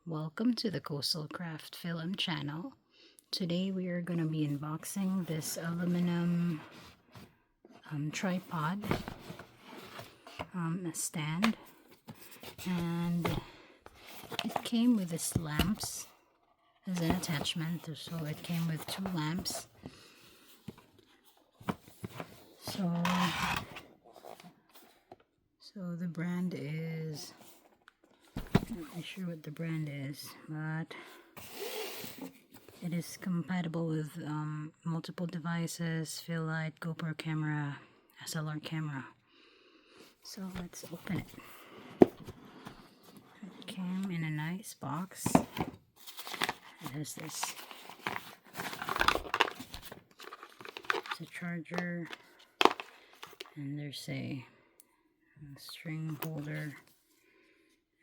Welcome to the CoastalCraftFilAm channel. Today we are going to be unboxing this aluminum tripod stand, and it came with these lamps as an attachment, so it came with 2 lamps. So the brand is, I'm not sure what the brand is, but it is compatible with multiple devices, fill light, GoPro camera, SLR camera. So let's open it. It came in a nice box. It has this. It's a charger, and there's a string holder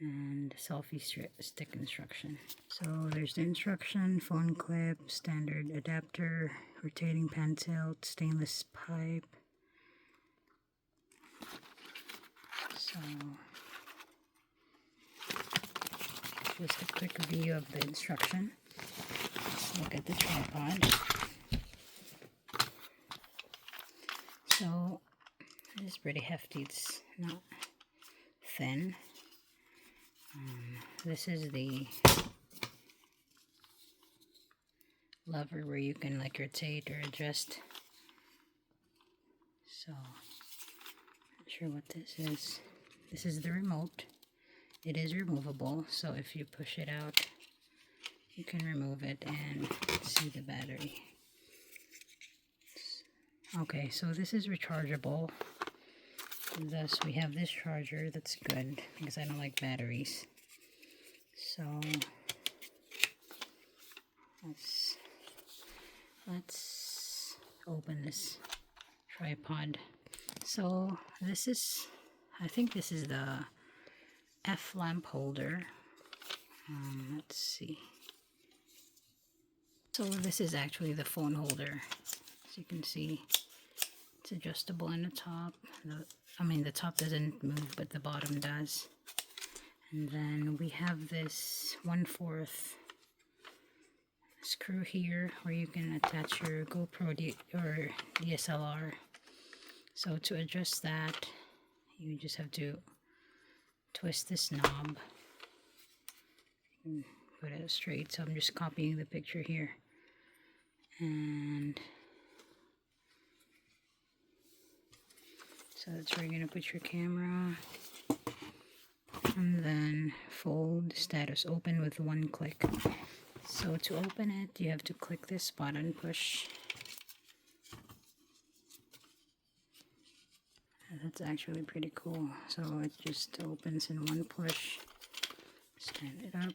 and selfie stick instruction. So there's the instruction: phone clip, standard adapter, rotating pan tilt, stainless pipe. So just a quick view of the instruction. Let's look at the tripod. So it is pretty hefty. It's not thin. This is the lever where you can like rotate or adjust. So, not sure what this is. This is the remote. It is removable, so if you push it out, you can remove it and see the battery. Okay, so this is rechargeable. Thus, we have this charger. That's good because I don't like batteries. So let's open this tripod. So this is, I think this is the F lamp holder. Let's see. So this is actually the phone holder. As you can see, it's adjustable in the top. The top doesn't move, but the bottom does. And then we have this 1/4 screw here where you can attach your GoPro or DSLR. So to adjust that, you just have to twist this knob and put it straight. So I'm just copying the picture here. And so that's where you're going to put your camera. And then fold status open with 1 click. So to open it, you have to click this button, push. And that's actually pretty cool. So it just opens in 1 push. Stand it up.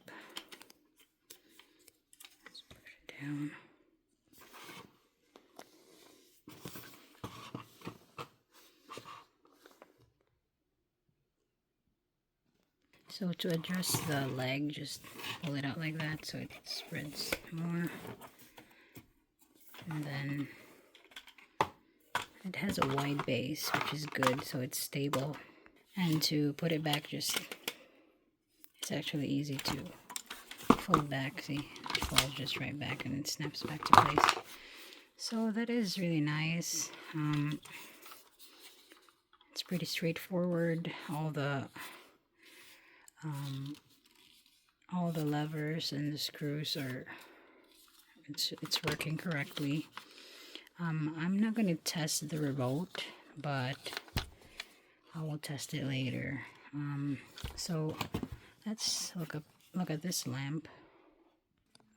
Let's push it down. So to adjust the leg, just pull it out like that so it spreads more. And then it has a wide base, which is good, so it's stable. And to put it back, it's actually easy to fold back. See, it falls just right back and it snaps back to place. So that is really nice. It's pretty straightforward. All the levers and the screws are, it's working correctly. I'm not going to test the remote, but I will test it later. So let's look at this lamp.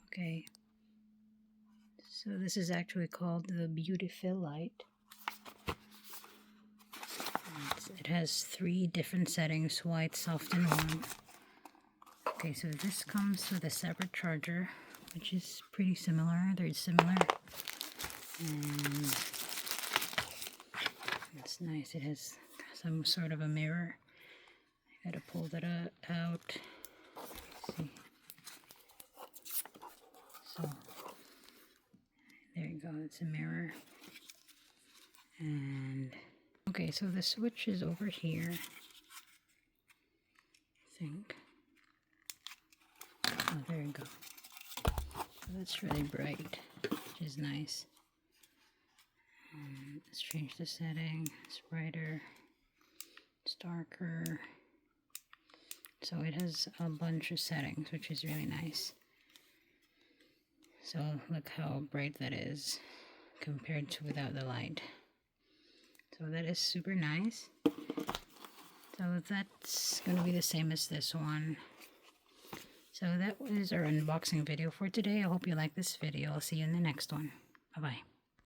Okay, so this is actually called the Beauty Fill Light. It has 3 different settings: white, soft, and warm. Okay, so this comes with a separate charger, which is pretty similar. They're similar. And it's nice. It has some sort of a mirror. I gotta pull that out. Let's see. So there you go. It's a mirror. And okay, so the switch is over here, I think. Oh, there you go. So that's really bright, which is nice. Let's change the setting. It's brighter. It's darker. So it has a bunch of settings, which is really nice. So look how bright that is compared to without the light. So that is super nice. So that's going to be the same as this one. So that was our unboxing video for today. I hope you like this video. I'll see you in the next one. Bye-bye.